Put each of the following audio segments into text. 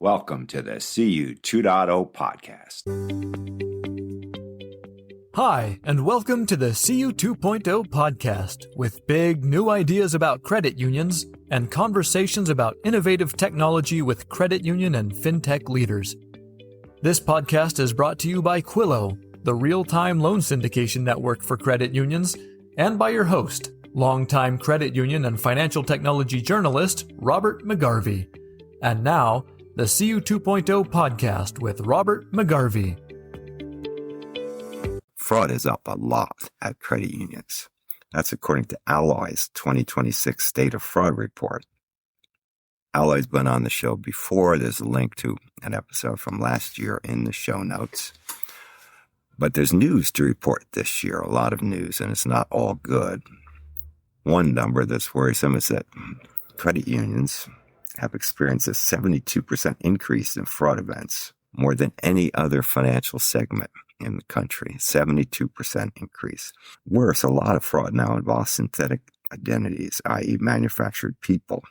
Welcome to the CU 2.0 podcast. Hi, and welcome to the CU 2.0 podcast with big new ideas about credit unions and conversations about innovative technology with credit union and fintech leaders. This podcast is brought to you by Quillo, the real-time loan syndication network for credit unions, and by your host, longtime credit union and financial technology journalist Robert McGarvey. And now, the CU 2.0 podcast with Robert McGarvey. Fraud is up a lot at credit unions. That's according to Alloy's 2026 State of Fraud report. Alloy's been on the show before. There's a link to an episode from last year in the show notes. But there's news to report this year, a lot of news, and it's not all good. One number that's worrisome is that credit unions have experienced a 72% increase in fraud events, more than any other financial segment in the country. 72% increase. Worse, a lot of fraud now involves synthetic identities, i.e. manufactured people,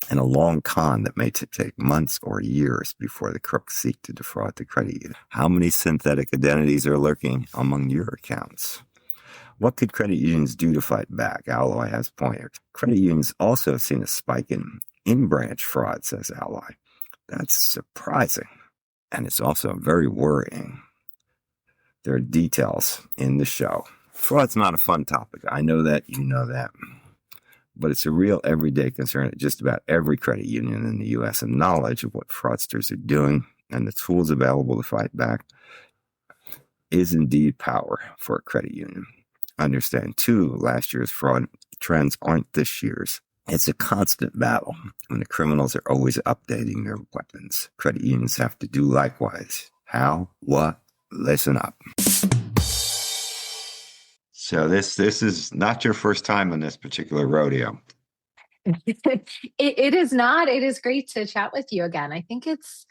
and a long con that may take months or years before the crooks seek to defraud the credit union. How many synthetic identities are lurking among your accounts? What could credit unions do to fight back? Alloy has pointers. Credit unions also have seen a spike in branch fraud, says Alloy. That's surprising. And it's also very worrying. There are details in the show. Fraud's not a fun topic. I know that, you know that. But it's a real everyday concern at just about every credit union in the U.S. And knowledge of what fraudsters are doing and the tools available to fight back is indeed power for a credit union. Understand, too, last year's fraud trends aren't this year's. It's a constant battle, and the criminals are always updating their weapons. Credit unions have to do likewise. How? What? Listen up. So this is not your first time in this particular rodeo. It is not. It is great to chat with you again. I think it's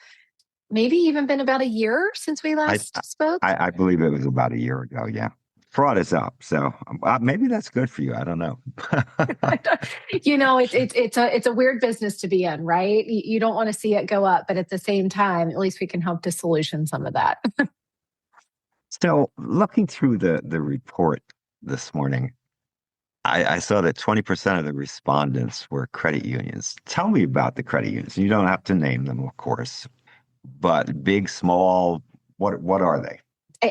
maybe even been about a year since we last spoke. I believe it was about a year ago, yeah. Fraud is up, so maybe that's good for you. I don't know. It's a weird business to be in, right? You don't want to see it go up, but at the same time, at least we can help to solution some of that. So, looking through the report this morning, I saw that 20% of the respondents were credit unions. Tell me about the credit unions. You don't have to name them, of course, but big, small, what are they?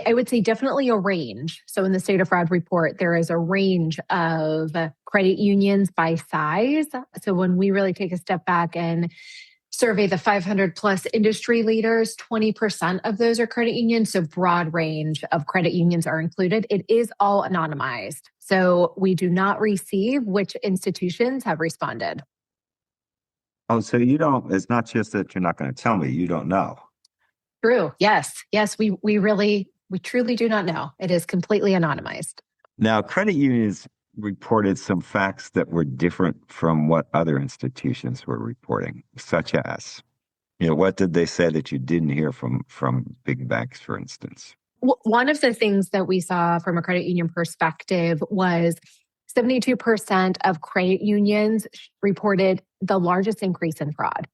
I would say definitely a range. So in the State of Fraud report, there is a range of credit unions by size. So when we really take a step back and survey the 500 plus industry leaders, 20% of those are credit unions. So broad range of credit unions are included. It is all anonymized. So we do not receive which institutions have responded. Oh, so it's not just that you're not going to tell me, you don't know. True. Yes, we truly do not know. It is completely anonymized. Now, credit unions reported some facts that were different from what other institutions were reporting, such as, what did they say that you didn't hear from big banks, for instance? One of the things that we saw from a credit union perspective was 72% of credit unions reported the largest increase in fraud.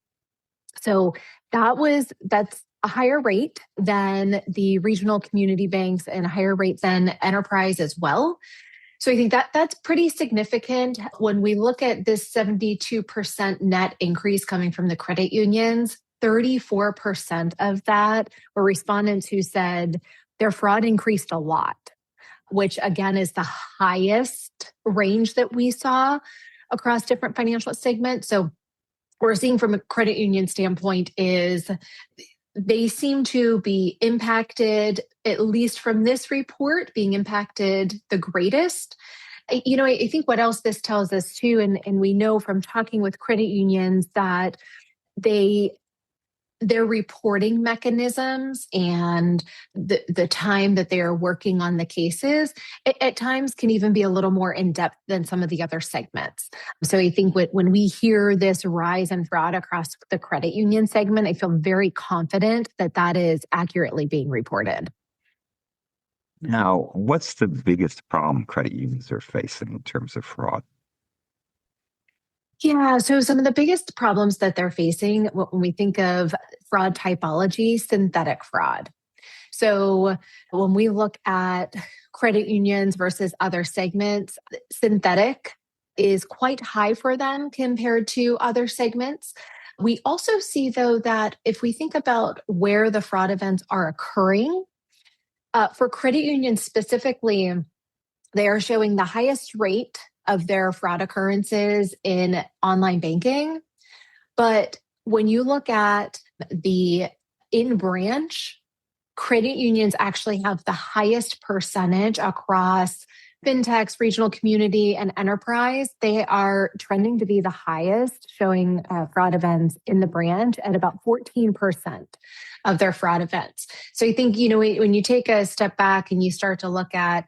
So that's a higher rate than the regional community banks and a higher rate than enterprise as well. So I think that's pretty significant. When we look at this 72% net increase coming from the credit unions, 34% of that were respondents who said their fraud increased a lot, which again is the highest range that we saw across different financial segments. So what we're seeing from a credit union standpoint is they seem to be impacted, at least from this report, being impacted the greatest. I think what else this tells us too, and we know from talking with credit unions that their reporting mechanisms and the time that they are working on the cases at times can even be a little more in-depth than some of the other segments. So I think when we hear this rise in fraud across the credit union segment, I feel very confident that is accurately being reported. Now, what's the biggest problem credit unions are facing in terms of fraud? Yeah. So some of the biggest problems that they're facing when we think of fraud typology, synthetic fraud. So when we look at credit unions versus other segments, synthetic is quite high for them compared to other segments. We also see, though, that if we think about where the fraud events are occurring, for credit unions specifically, they are showing the highest rate of their fraud occurrences in online banking. But when you look at the in branch, credit unions actually have the highest percentage across fintechs, regional community, and enterprise. They are trending to be the highest, showing fraud events in the branch at about 14% of their fraud events. So I think, when you take a step back and you start to look at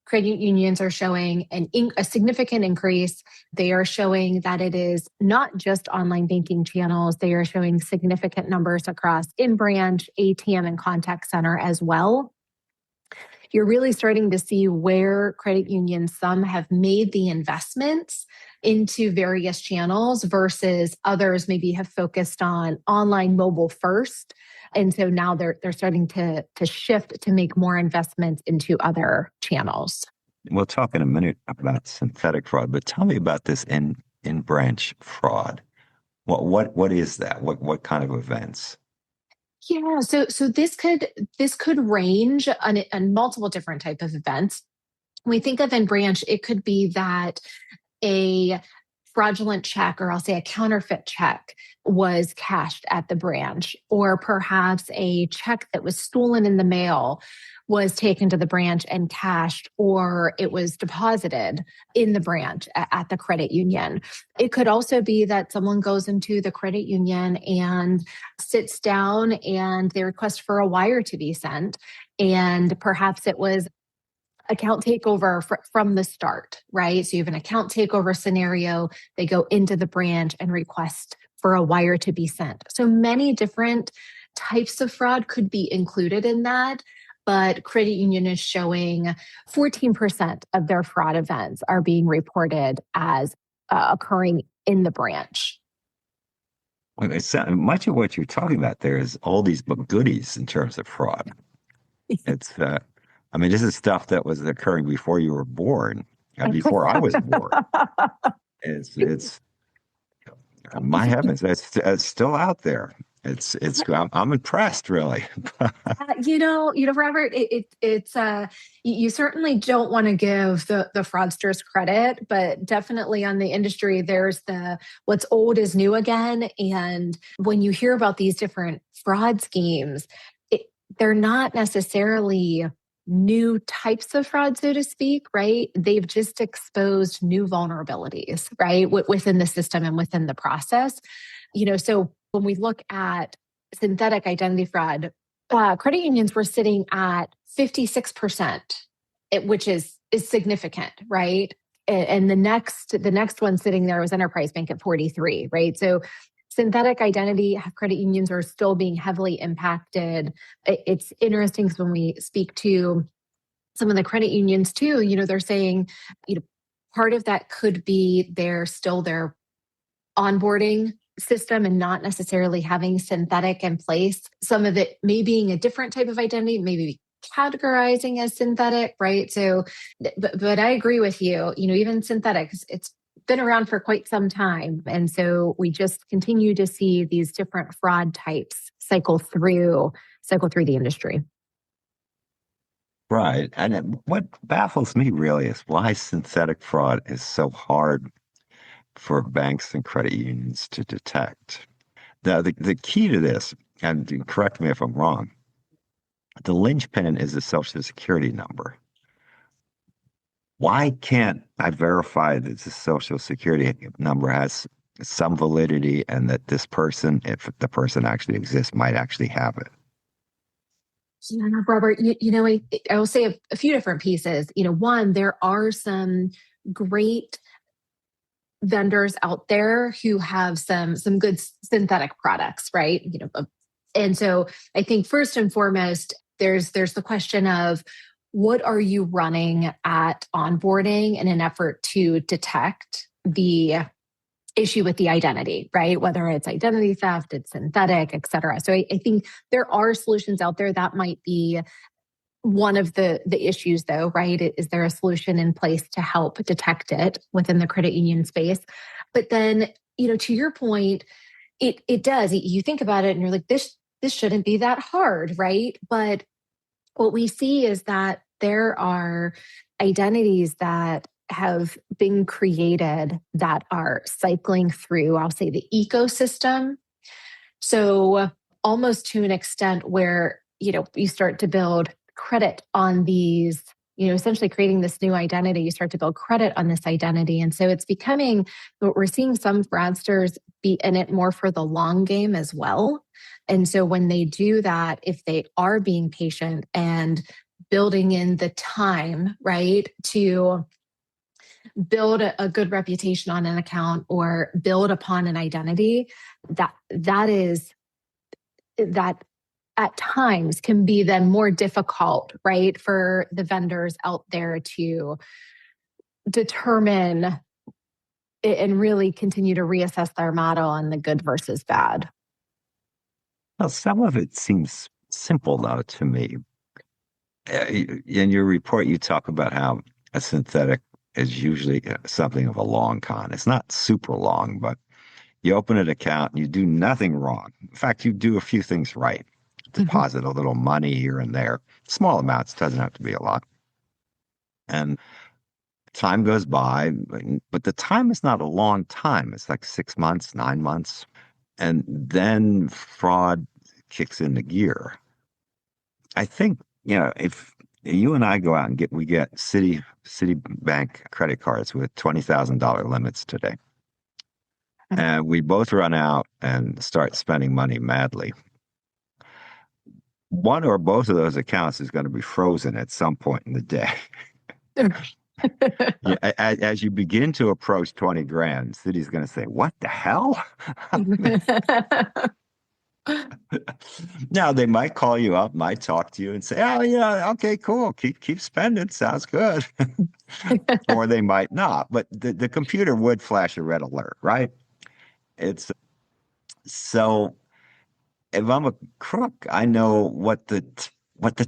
credit unions are showing a significant increase. They are showing that it is not just online banking channels. They are showing significant numbers across in-branch, ATM, and contact center as well. You're really starting to see where credit unions, some have made the investments into various channels versus others maybe have focused on online mobile first. And so now they're starting to shift to make more investments into other channels. We'll talk in a minute about synthetic fraud, but tell me about this in-branch fraud. What is that? What kind of events? Yeah, so this could range on multiple different type of events. When we think of in branch, it could be that a fraudulent check, or I'll say a counterfeit check, was cashed at the branch, or perhaps a check that was stolen in the mail was taken to the branch and cashed, or it was deposited in the branch at the credit union. It could also be that someone goes into the credit union and sits down and they request for a wire to be sent. And perhaps it was account takeover from the start, right? So you have an account takeover scenario. They go into the branch and request for a wire to be sent. So many different types of fraud could be included in that. But credit union is showing 14% of their fraud events are being reported as occurring in the branch. Well, much of what you're talking about there is all these goodies in terms of fraud. It's, this is stuff that was occurring before you were born, before I was born. It's my heavens, it's still out there. I'm impressed, really. Robert, it's you certainly don't want to give the fraudsters credit, but definitely on the industry, there's the what's old is new again. And when you hear about these different fraud schemes, they're not necessarily new types of fraud, so to speak, right? They've just exposed new vulnerabilities, right, within the system and within the process. So when we look at synthetic identity fraud, credit unions were sitting at 56%, which is significant, right? And the next one sitting there was Enterprise Bank at 43, right? So synthetic identity credit unions are still being heavily impacted. It's interesting because when we speak to some of the credit unions too, they're saying, part of that could be their onboarding system and not necessarily having synthetic in place. Some of it may being a different type of identity, maybe categorizing as synthetic, right? So, but I agree with you, even synthetics, it's been around for quite some time. And so we just continue to see these different fraud types cycle through the industry. Right. And what baffles me really is why synthetic fraud is so hard for banks and credit unions to detect. Now, the key to this, and correct me if I'm wrong, the linchpin is the Social Security number. Why can't I verify that the Social Security number has some validity and that this person, if the person actually exists, might actually have it? Yeah, Robert, I will say a few different pieces. One, there are some great vendors out there who have some good synthetic products, right? And so I think first and foremost, there's the question of what are you running at onboarding in an effort to detect the issue with the identity, right? Whether it's identity theft, it's synthetic, et cetera. So I think there are solutions out there. That might be one of the issues, though, right? Is there a solution in place to help detect it within the credit union space? But then, to your point, it does. You think about it and you're like, this shouldn't be that hard, right? But what we see is that there are identities that have been created that are cycling through, I'll say, the ecosystem. So almost to an extent where, you start to build credit on these, essentially creating this new identity, you start to build credit on this identity. And so it's becoming, we're seeing some fraudsters be in it more for the long game as well. And so when they do that, if they are being patient and building in the time, right, to build a good reputation on an account or build upon an identity, that at times can be then more difficult, right, for the vendors out there to determine and really continue to reassess their model on the good versus bad. Well, some of it seems simple, though, to me. In your report, you talk about how a synthetic is usually something of a long con. It's not super long, but you open an account and you do nothing wrong. In fact, you do a few things right. Deposit a little money here and there. Small amounts, doesn't have to be a lot. And time goes by, but the time is not a long time. It's like 6 months, 9 months. And then fraud kicks into gear. I think, if you and I go out and we get Citibank credit cards with $20,000 limits today, and we both run out and start spending money madly, one or both of those accounts is going to be frozen at some point in the day. As you begin to approach 20 grand, Citi's going to say, "What the hell?" Now, they might call you up, might talk to you and say, "Oh, yeah, okay, cool. Keep spending. Sounds good." Or they might not. But the computer would flash a red alert, right? It's so if I'm a crook, I know what the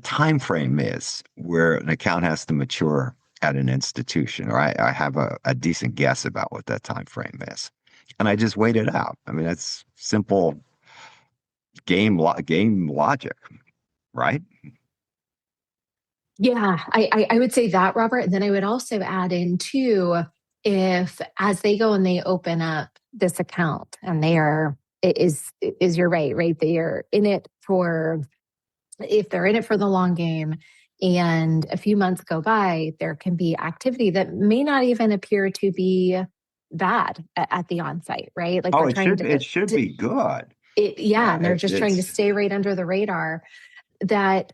time frame is where an account has to mature at an institution, or I have a decent guess about what that time frame is, and I just wait it out. I mean, that's simple game logic, right? Yeah, I would say that, Robert. And then I would also add in too, if as they go and they open up this account and you're right? They are in it if they're in it for the long game and a few months go by, there can be activity that may not even appear to be bad at the onsite, right? Like it should be good. And they're just trying to stay right under the radar. That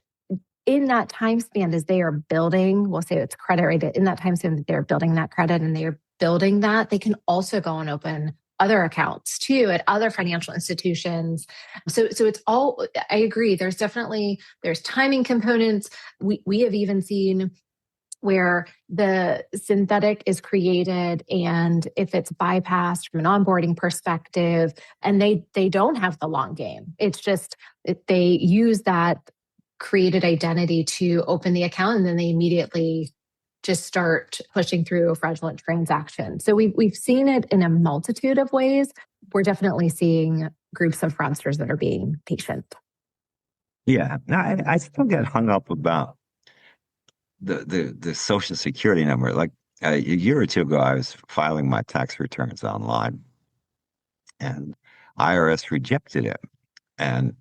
in that time span, as they are building, we'll say it's credit, right? In that time span that they're building that credit and they're building that, they can also go and open other accounts too at other financial institutions. So it's all, I agree. There's timing components. We have even seen where the synthetic is created and if it's bypassed from an onboarding perspective and they don't have the long game. It's just they use that created identity to open the account and then they immediately just start pushing through a fraudulent transaction. So we've seen it in a multitude of ways. We're definitely seeing groups of fraudsters that are being patient. Yeah, I still get hung up about the Social Security number. Like a year or two ago, I was filing my tax returns online, and IRS rejected it, and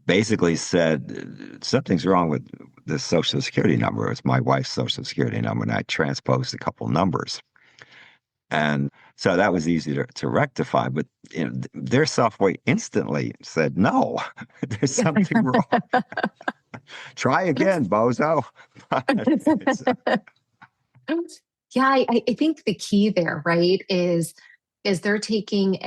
basically said something's wrong with the Social Security number. It was my wife's Social Security number, and I transposed a couple numbers. And so that was easy to rectify. But their software instantly said, no, there's something wrong. Try again, bozo. Yeah, I think the key there, right, is they're taking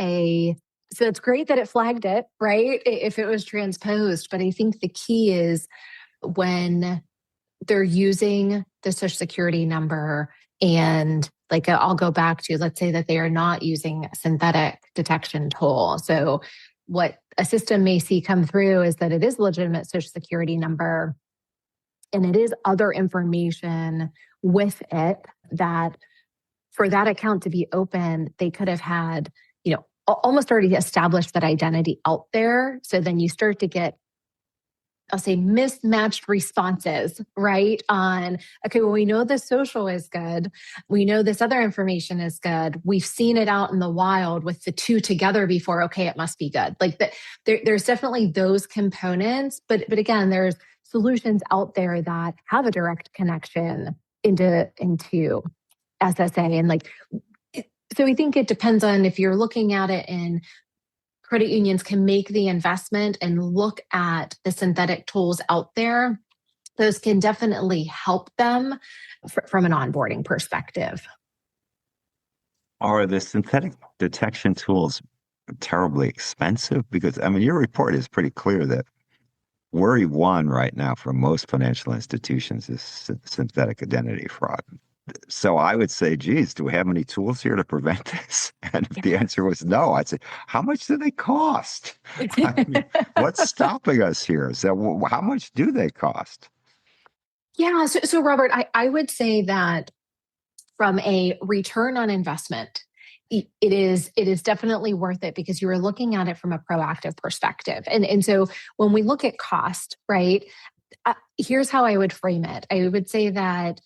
so it's great that it flagged it, right, if it was transposed. But I think the key is when they're using the Social Security number And like I'll go back to, let's say that they are not using a synthetic detection tool. So what a system may see come through is that it is a legitimate social security number and it is other information with it that for that account to be open, they could have had, almost already established that identity out there. So then you start to get, I'll say, mismatched responses, right? On, okay, well, we know the social is good. We know this other information is good. We've seen it out in the wild with the two together before. Okay, it must be good. Like there's definitely those components. But again, there's solutions out there that have a direct connection into SSA. And so I think it depends on if you're looking at it in credit unions can make the investment and look at the synthetic tools out there. Those can definitely help them from an onboarding perspective. Are the synthetic detection tools terribly expensive? Because, your report is pretty clear that worry one right now for most financial institutions is synthetic identity fraud. So I would say, geez, do we have any tools here to prevent this? And if the answer was no, I'd say, how much do they cost? What's stopping us here? So how much do they cost? Yeah. So Robert, I would say that from a return on investment, it is definitely worth it because you are looking at it from a proactive perspective. And so when we look at cost, right, here's how I would frame it. I would say that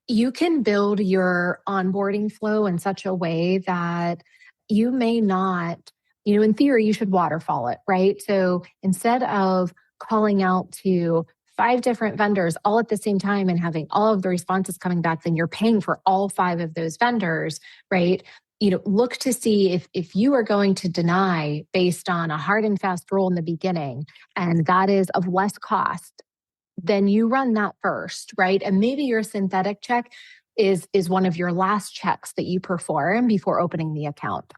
you can build your onboarding flow in such a way that you may not, in theory, you should waterfall it, right? So instead of calling out to 5 different vendors all at the same time and having all of the responses coming back, then you're paying for all 5 of those vendors, right? Look to see if you are going to deny based on a hard and fast rule in the beginning, and that is of less cost, then you run that first, right? And maybe your synthetic check is one of your last checks that you perform before opening the account.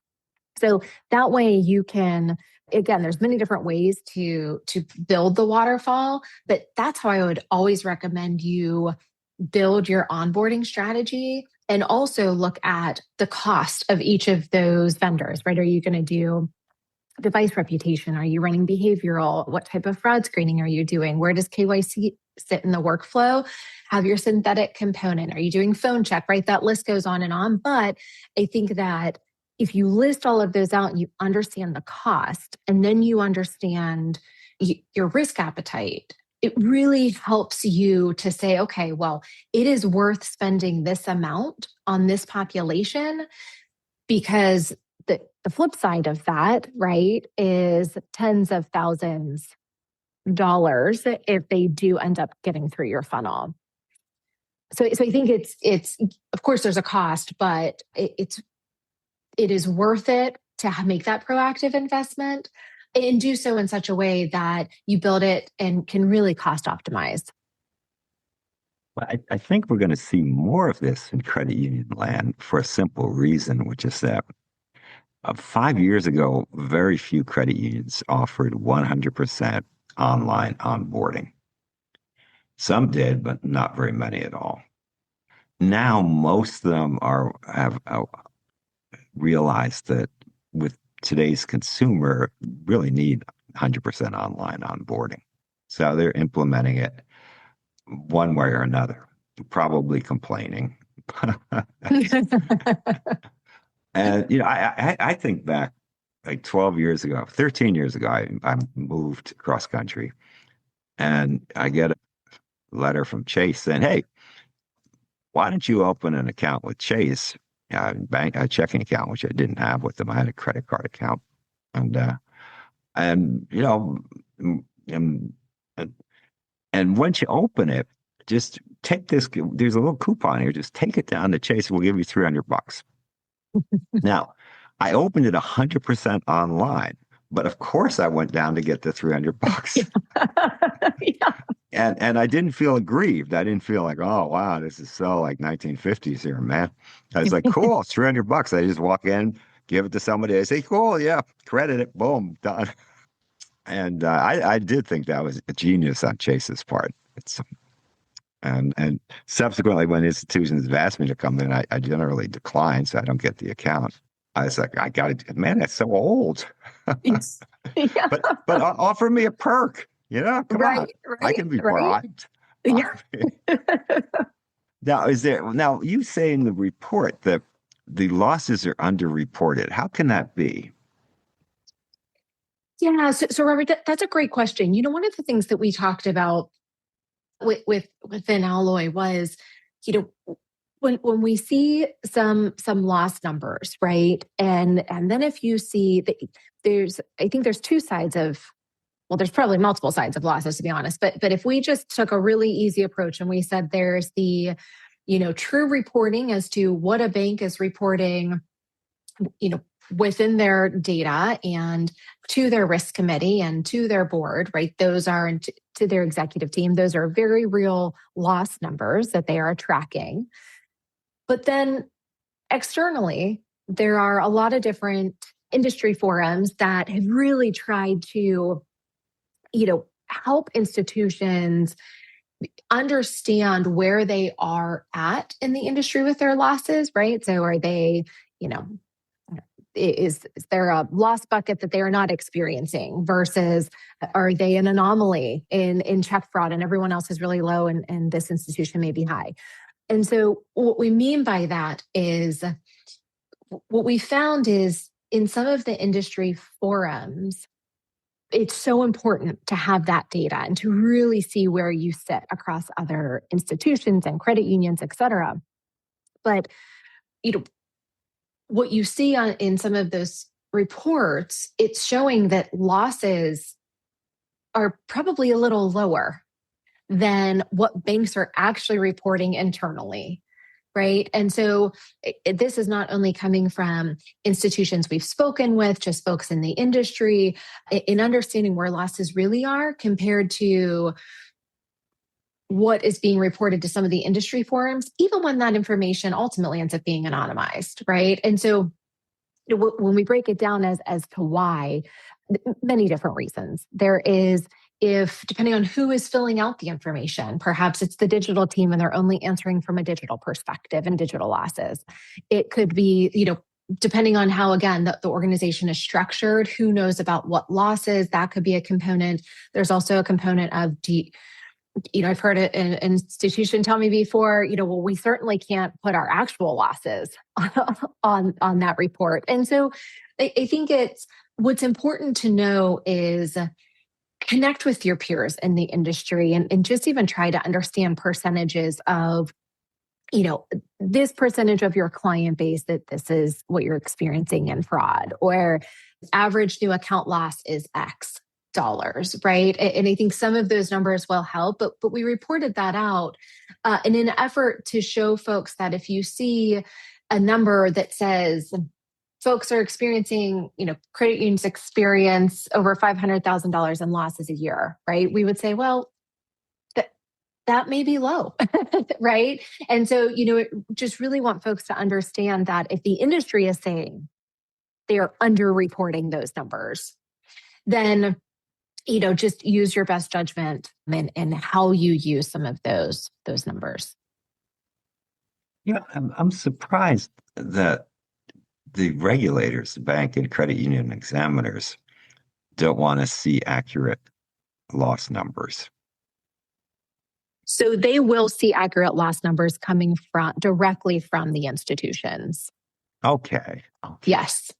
So that way you can, again, there's many different ways to build the waterfall, but that's how I would always recommend you build your onboarding strategy and also look at the cost of each of those vendors, right? Are you going to do device reputation? Are you running behavioral? What type of fraud screening are you doing? Where does KYC sit in the workflow? Have your synthetic component? Are you doing phone check, right? That list goes on and on. But I think that if you list all of those out and you understand the cost, and then you understand your risk appetite, it really helps you to say, okay, well, it is worth spending this amount on this population because the flip side of that, right, is tens of thousands of dollars if they do end up getting through your funnel. So I think it's of course there's a cost, but it is worth it to make that proactive investment and do so in such a way that you build it and can really cost optimize. Well, I think we're going to see more of this in credit union land for a simple reason, which is that 5 years ago, very few credit unions offered 100% online onboarding. Some did, but not very many at all. Now, most of them have realized that with today's consumer, really need 100% online onboarding. So they're implementing it one way or another, probably complaining. And, I think back like 12 years ago, 13 years ago, I moved cross country and I get a letter from Chase saying, hey, why don't you open an account with Chase, a checking account, which I didn't have with them. I had a credit card account. And once you open it, just take this, there's a little coupon here, just take it down to Chase, we'll give you $300. Now, I opened it 100% online, but of course I went down to get the $300. Yeah. And I didn't feel aggrieved. I didn't feel like, oh, wow, this is so like 1950s here, man. I was like, cool, it's $300. I just walk in, give it to somebody. I say, cool, yeah, credit it, boom, done. And I did think that was a genius on Chase's part. And subsequently, when institutions have asked me to come in, I generally decline, so I don't get the account. I was like, I got it, man, that's so old. Yes. Yeah. But offer me a perk, come on. I can be bribed. Yeah. Now you say in the report that the losses are underreported. How can that be? Yeah. So Robert, that's a great question. One of the things that we talked about within Alloy was, when we see some loss numbers, right? And then if you see that I think there's two sides of, well, there's probably multiple sides of losses, to be honest. But if we just took a really easy approach and we said there's the, true reporting as to what a bank is reporting, within their data and to their risk committee and to their board, right? Those are, and to their executive team, those are very real loss numbers that they are tracking. But then externally, there are a lot of different industry forums that have really tried to, help institutions understand where they are at in the industry with their losses, right? So are they, is there a loss bucket that they are not experiencing versus are they an anomaly in check fraud and everyone else is really low and this institution may be high? And so what we mean by that is what we found is in some of the industry forums, it's so important to have that data and to really see where you sit across other institutions and credit unions, et cetera. But, what you see in some of those reports, it's showing that losses are probably a little lower than what banks are actually reporting internally, right? And so this is not only coming from institutions we've spoken with, just folks in the industry, in understanding where losses really are compared to what is being reported to some of the industry forums, even when that information ultimately ends up being anonymized, right? And so when we break it down as to why, many different reasons. There is, depending on who is filling out the information, perhaps it's the digital team and they're only answering from a digital perspective and digital losses. It could be, depending on how, again, the organization is structured, who knows about what losses, that could be a component. There's also a component of I've heard an institution tell me before, well, we certainly can't put our actual losses on that report. And so I think what's important to know is connect with your peers in the industry and just even try to understand percentages of, this percentage of your client base that this is what you're experiencing in fraud, or average new account loss is X dollars, right? And I think some of those numbers will help, but we reported that out in an effort to show folks that if you see a number that says folks are experiencing, credit unions experience over $500,000 in losses a year, right? We would say, well, that may be low, right? And so, just really want folks to understand that if the industry is saying they are underreporting those numbers, then just use your best judgment in how you use some of those numbers. Yeah, I'm surprised that the regulators, the bank and credit union examiners, don't want to see accurate loss numbers. So they will see accurate loss numbers coming directly from the institutions. Okay. Yes.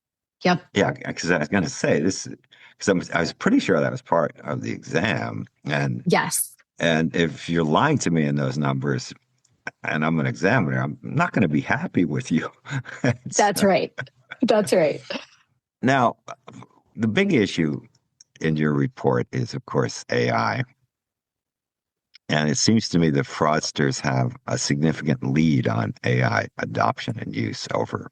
Yep. Yeah, because I was going to say this, because I was pretty sure that was part of the exam. And yes. And if you're lying to me in those numbers, and I'm an examiner, I'm not going to be happy with you. That's right. That's right. Now, the big issue in your report is, of course, AI. And it seems to me that fraudsters have a significant lead on AI adoption and use over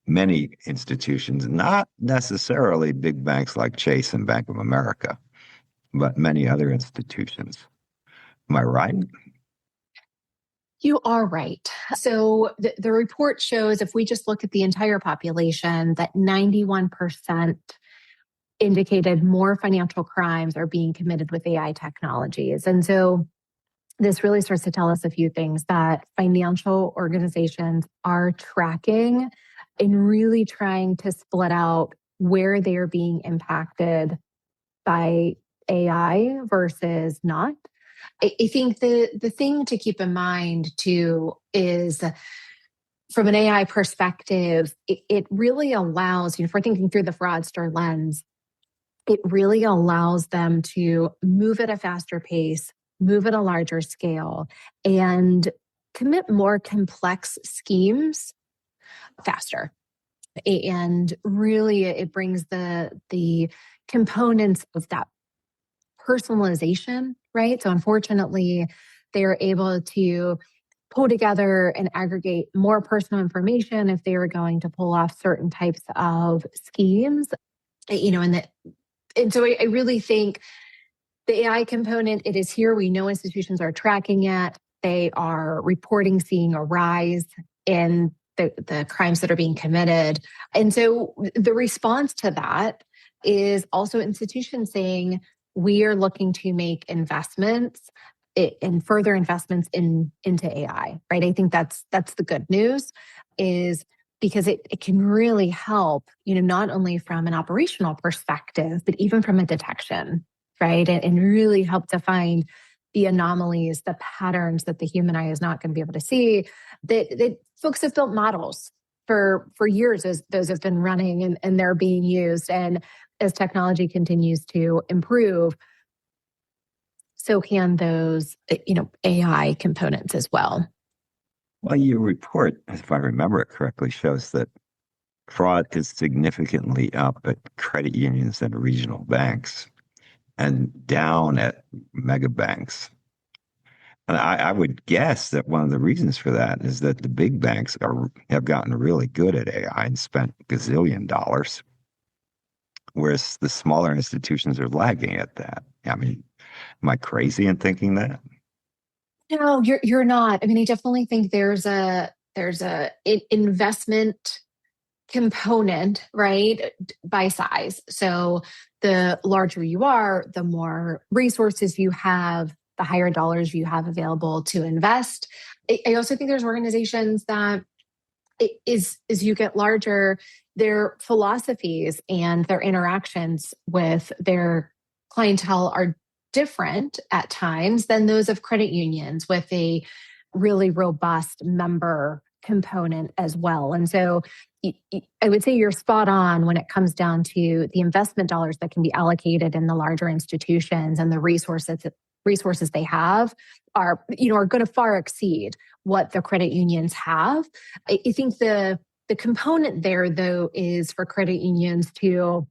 many institutions, not necessarily big banks like Chase and Bank of America, but many other institutions. Am I right? You are right. So the report shows, if we just look at the entire population, that 91% indicated more financial crimes are being committed with AI technologies. And so this really starts to tell us a few things that financial organizations are tracking and really trying to split out where they are being impacted by AI versus not. I think the thing to keep in mind too is from an AI perspective, it really allows, if we're thinking through the fraudster lens, it really allows them to move at a faster pace, move at a larger scale, and commit more complex schemes faster. And really, it brings the components of that personalization, right? So unfortunately, they're able to pull together and aggregate more personal information if they were going to pull off certain types of schemes, and so I really think the AI component, it is here. We know institutions are tracking it. They are reporting, seeing a rise in the crimes that are being committed. And so the response to that is also institutions saying, we are looking to make investments and further investments into AI, right? I think that's the good news, is because it can really help, not only from an operational perspective, but even from a detection, right? And really help to find the anomalies, the patterns that the human eye is not going to be able to see. That folks have built models for years as those have been running and they're being used. And as technology continues to improve, so can those, AI components as well. Well, your report, if I remember it correctly, shows that fraud is significantly up at credit unions and regional banks and down at mega banks. And I would guess that one of the reasons for that is that the big banks have gotten really good at AI and spent gazillion dollars, whereas the smaller institutions are lagging at that. I mean, am I crazy in thinking that? No, you're not. I mean, I definitely think there's a investment component, right, by size. So the larger you are, the more resources you have, the higher dollars you have available to invest. I also think there's organizations that as you get larger, their philosophies and their interactions with their clientele are different at times than those of credit unions with a really robust member component as well. And so I would say you're spot on when it comes down to the investment dollars that can be allocated in the larger institutions, and the resources they have are going to far exceed what the credit unions have. I think the component there, though, is for credit unions to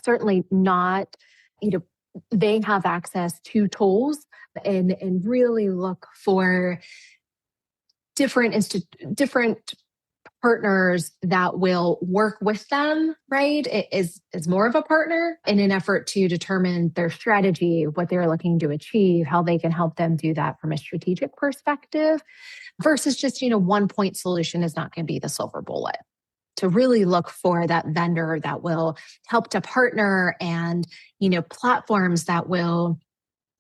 certainly not, they have access to tools and really look for different partners that will work with them, right? Is more of a partner in an effort to determine their strategy, what they're looking to achieve, how they can help them do that from a strategic perspective, versus just, one point solution is not going to be the silver bullet. To really look for that vendor that will help to partner and, platforms that will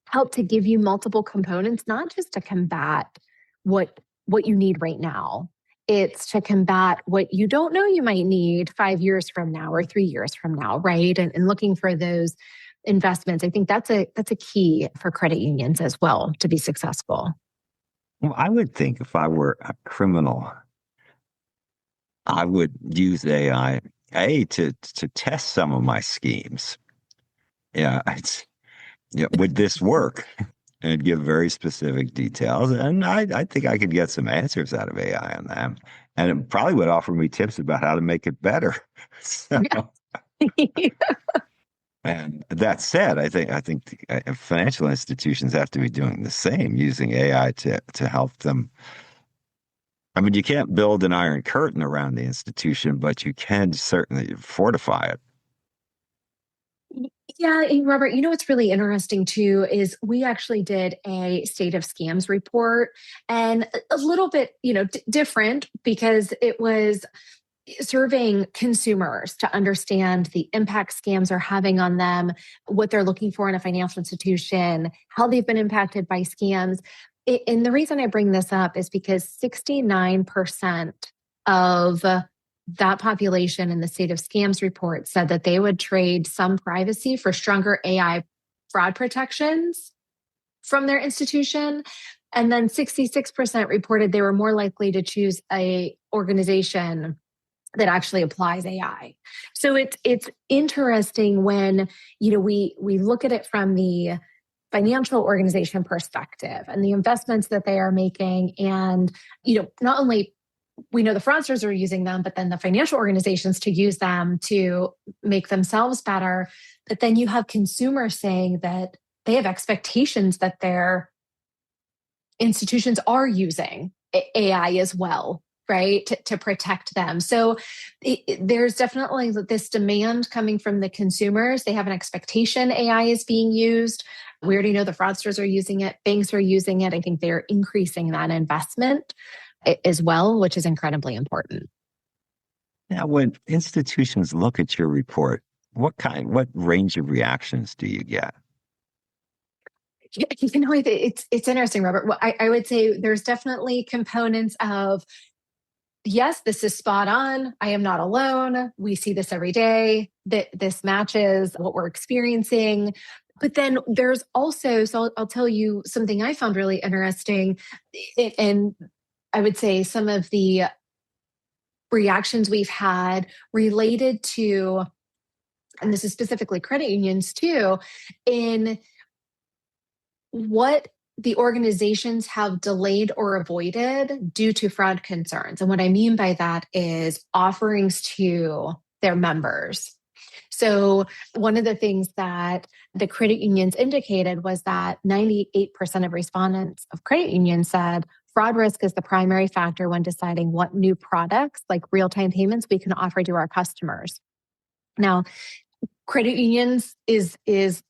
help to give you multiple components, not just to combat what you need right now. It's to combat what you don't know you might need 5 years from now or 3 years from now, right? And looking for those investments. I think that's a key for credit unions as well to be successful. Well, I would think if I were a criminal, I would use AI to test some of my schemes. Yeah, would this work? And give very specific details. And I think I could get some answers out of AI on that. And it probably would offer me tips about how to make it better. So, and that said, I think financial institutions have to be doing the same, using AI to help them. I mean, you can't build an iron curtain around the institution, but you can certainly fortify it. Yeah, and Robert, what's really interesting too is we actually did a state of scams report, and a little bit, different because it was surveying consumers to understand the impact scams are having on them, what they're looking for in a financial institution, how they've been impacted by scams. And the reason I bring this up is because 69% of that population in the State of Scams report said that they would trade some privacy for stronger AI fraud protections from their institution. And then 66% reported they were more likely to choose a organization that actually applies AI. So it's interesting when, we look at it from the financial organization perspective and the investments that they are making. And, not only we know the fraudsters are using them, but then the financial organizations to use them to make themselves better. But then you have consumers saying that they have expectations that their institutions are using AI as well, right, to protect them. So there's definitely this demand coming from the consumers. They have an expectation AI is being used. We already know the fraudsters are using it. Banks are using it. I think they're increasing that investment as well, which is incredibly important. Now, when institutions look at your report, what range of reactions do you get? It's interesting, Robert. Well, I would say there's definitely components of, yes, this is spot on. I am not alone. We see this every day. That this matches what we're experiencing. But then there's also, so I'll tell you something I found really interesting. And I would say some of the reactions we've had related to, and this is specifically credit unions too, in what the organizations have delayed or avoided due to fraud concerns. And what I mean by that is offerings to their members. So one of the things that the credit unions indicated was that 98% of respondents of credit unions said fraud risk is the primary factor when deciding what new products like real-time payments we can offer to our customers. Now, credit unions is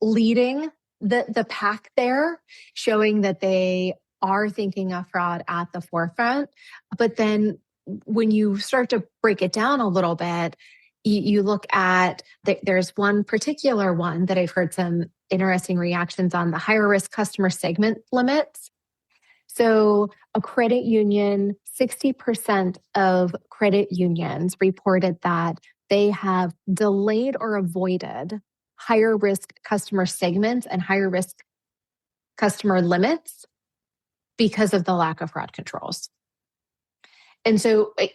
leading the pack there, showing that they are thinking of fraud at the forefront. But then when you start to break it down a little bit, you look at, there's one particular one that I've heard some interesting reactions on, the higher risk customer segment limits. So a credit union, 60% of credit unions reported that they have delayed or avoided higher risk customer segments and higher risk customer limits because of the lack of fraud controls. And so, I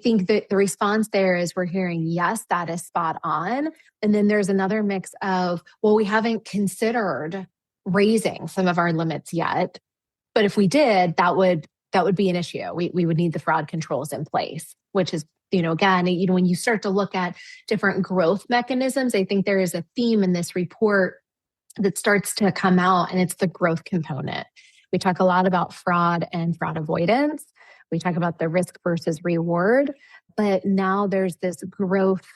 think that the response there is we're hearing, yes, that is spot on. And then there's another mix of, well, we haven't considered raising some of our limits yet. But if we did, that would be an issue. We would need the fraud controls in place, which is, again, when you start to look at different growth mechanisms, I think there is a theme in this report that starts to come out, and it's the growth component. We talk a lot about fraud and fraud avoidance. We talk about the risk versus reward, but now there's this growth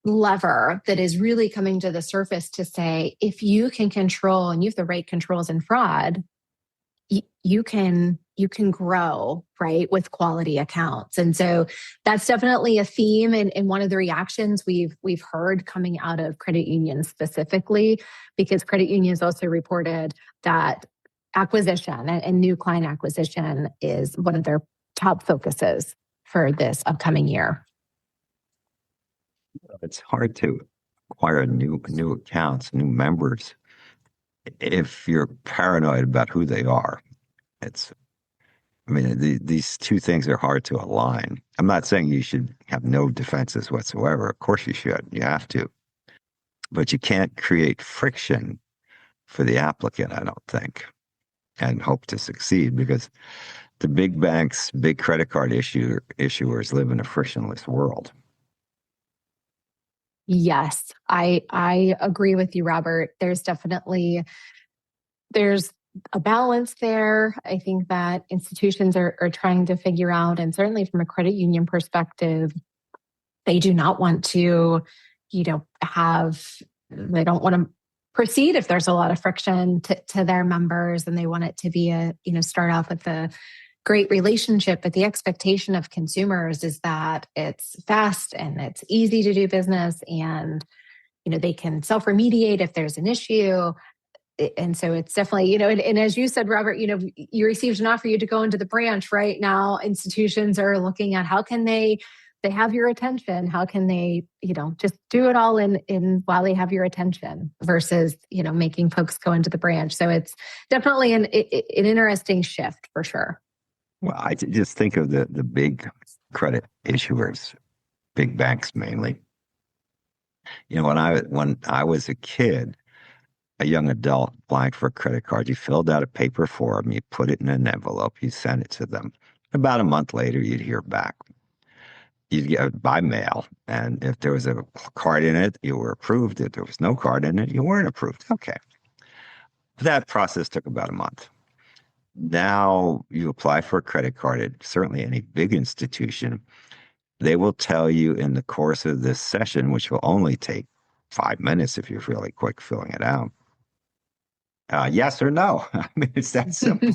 lever that is really coming to the surface to say, if you can control and you have the right controls in fraud, you can grow, right, with quality accounts. And so that's definitely a theme. And one of the reactions we've heard coming out of credit unions specifically, because credit unions also reported that acquisition and new client acquisition is one of their top focuses for this upcoming year. It's hard to acquire new accounts, new members, if you're paranoid about who they are. These two things are hard to align. I'm not saying you should have no defenses whatsoever. Of course you should. You have to. But you can't create friction for the applicant, I don't think, and hope to succeed, because the big banks, big credit card issuers live in a frictionless world. Yes, I agree with you, Robert. There's a balance there. I think that institutions are trying to figure out, and certainly from a credit union perspective, they do not want to, they don't want to proceed if there's a lot of friction to their members, and they want it to be start off with great relationship, but the expectation of consumers is that it's fast and it's easy to do business, and they can self-remediate if there's an issue. And so it's definitely, and as you said, Robert, you received an offer, you had to go into the branch. Right now, institutions are looking at how can they have your attention, how can they just do it all in while they have your attention versus making folks go into the branch. So it's definitely an interesting shift for sure. Well, I just think of the big credit issuers, big banks mainly. When I was a kid, a young adult applying for a credit card, you filled out a paper form, you put it in an envelope, you sent it to them. About a month later, you'd hear back. You'd get it by mail, and if there was a card in it, you were approved. If there was no card in it, you weren't approved. Okay. That process took about a month. Now you apply for a credit card at certainly any big institution. They will tell you in the course of this session, which will only take 5 minutes if you're really quick filling it out. Yes or no. I mean, it's that simple.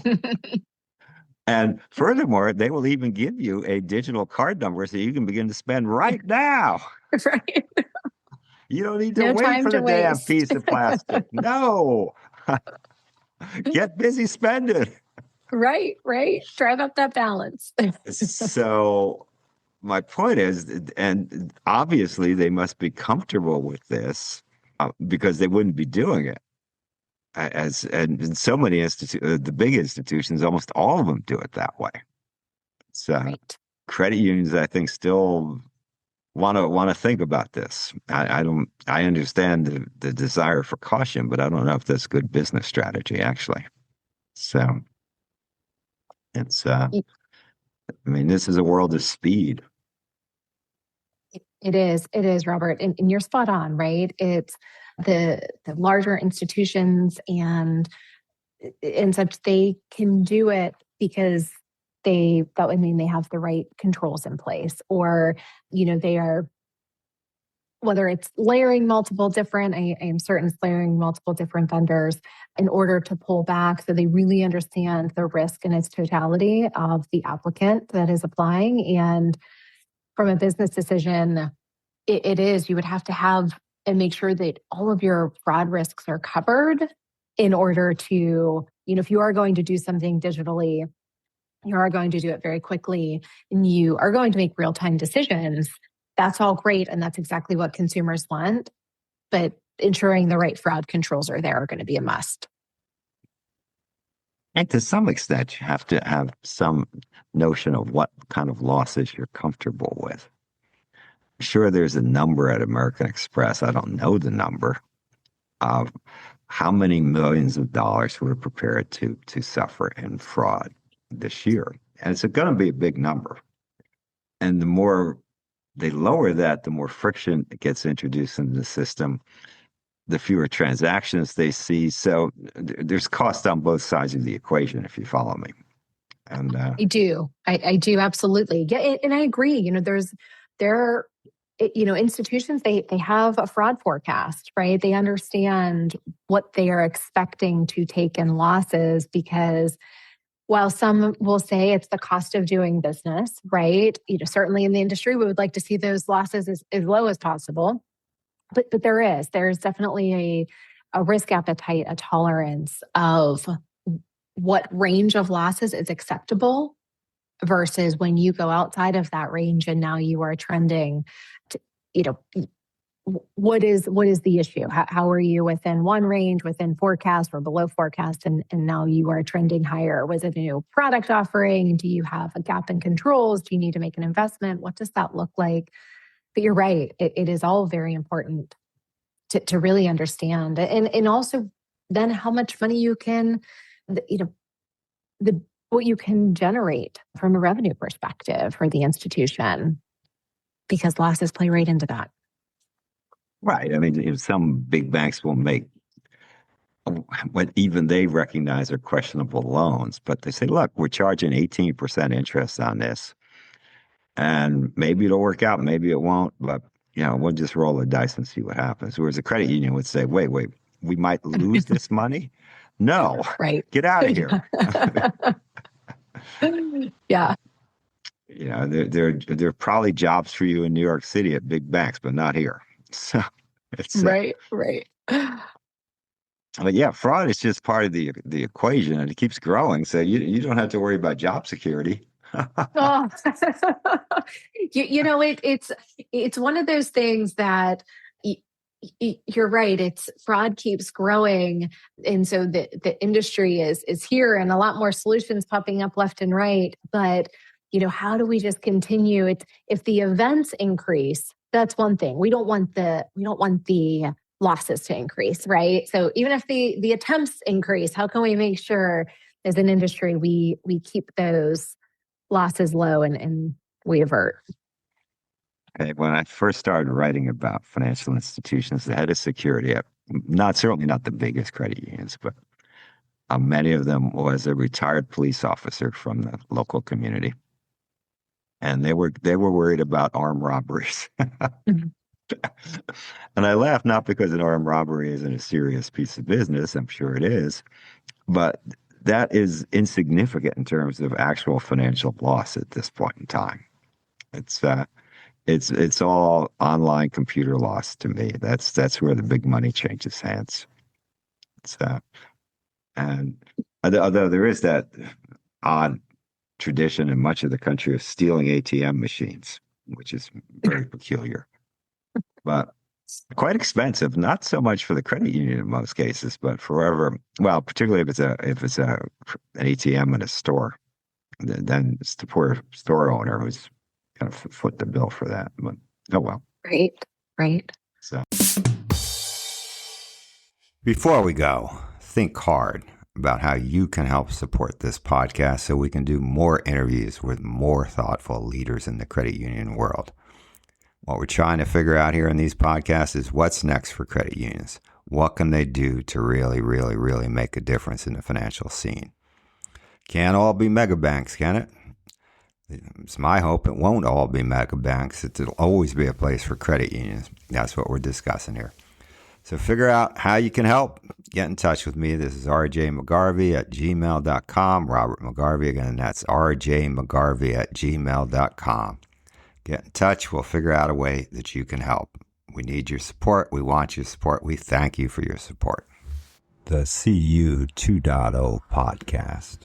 And furthermore, they will even give you a digital card number so you can begin to spend right now. Right. You don't need to wait for the damn piece of plastic. No. Get busy spending. Right. Drive up that balance. So my point is, and obviously they must be comfortable with this because they wouldn't be doing it. And so many the big institutions, almost all of them do it that way. So right. Credit unions, I think, still want to think about this. I understand the desire for caution, but I don't know if that's good business strategy, actually. So it's, this is a world of speed. It is, Robert. And you're spot on, right? It's the larger institutions and such, they can do it because they have the right controls in place, or, they are, whether it's layering multiple different, I am certain it's layering multiple different vendors in order to pull back. So they really understand the risk in its totality of the applicant that is applying. And from a business decision, it is, you would have to have and make sure that all of your fraud risks are covered in order to, if you are going to do something digitally, you are going to do it very quickly, and you are going to make real-time decisions. That's all great, and that's exactly what consumers want. But ensuring the right fraud controls are there are going to be a must. And to some extent, you have to have some notion of what kind of losses you're comfortable with. Sure, there's a number at American Express. I don't know the number of how many millions of dollars we're prepared to suffer in fraud this year. And it's going to be a big number. And the more they lower that, the more friction gets introduced into the system, the fewer transactions they see. So there's cost on both sides of the equation, if you follow me. And I do absolutely. Yeah, and I agree. Institutions, they have a fraud forecast, right? They understand what they are expecting to take in losses, because while some will say it's the cost of doing business, right? Certainly in the industry, we would like to see those losses as low as possible. But there's definitely a risk appetite, a tolerance of what range of losses is acceptable versus when you go outside of that range and now you are trending to, what is the issue? How are you within one range, within forecast or below forecast, and now you are trending higher? Was it a new product offering? Do you have a gap in controls? Do you need to make an investment? What does that look like? But you're right. It is all very important to really understand. And also then how much money you can, what you can generate from a revenue perspective for the institution, because losses play right into that. Right. I mean, some big banks will make what even they recognize are questionable loans, but they say, look, we're charging 18% interest on this. And maybe it'll work out, maybe it won't, but we'll just roll the dice and see what happens. Whereas a credit union would say, wait, we might lose this money? No. Right. Get out of here. Yeah. There are probably jobs for you in New York City at big banks, but not here. So it's Right. but yeah, fraud is just part of the equation, and it keeps growing. So you don't have to worry about job security. Oh, it's one of those things that you're right. It's fraud keeps growing, and so the industry is here, and a lot more solutions popping up left and right. But how do we just continue? If the events increase, that's one thing. We don't want the losses to increase, right? So even if the attempts increase, how can we make sure as an industry we keep those losses low and we avert? Okay, when I first started writing about financial institutions, the head of security, certainly not the biggest credit unions, but many of them was a retired police officer from the local community, and they were worried about armed robberies. Mhm. And I laugh not because an armed robbery isn't a serious piece of business. I'm sure it is, but that is insignificant in terms of actual financial loss at this point in time. It's all online computer loss to me. That's where the big money changes hands. And although there is that odd tradition in much of the country of stealing ATM machines, which is very peculiar, but quite expensive. Not so much for the credit union in most cases, but particularly if it's an ATM in a store, then it's the poor store owner who's kind of foot the bill for that. But oh well. Right. So Before we go, think hard about how you can help support this podcast so we can do more interviews with more thoughtful leaders in the credit union world. What we're trying to figure out here in these podcasts is what's next for credit unions. What can they do to really, really, really make a difference in the financial scene? Can't all be mega banks, can it? It's my hope it won't all be mega banks. It'll always be a place for credit unions. That's what we're discussing here. So figure out how you can help. Get in touch with me. This is rjmcgarvey@gmail.com. Robert McGarvey, again, that's rjmcgarvey@gmail.com. Get in touch. We'll figure out a way that you can help. We need your support. We want your support. We thank you for your support. The CU 2.0 podcast.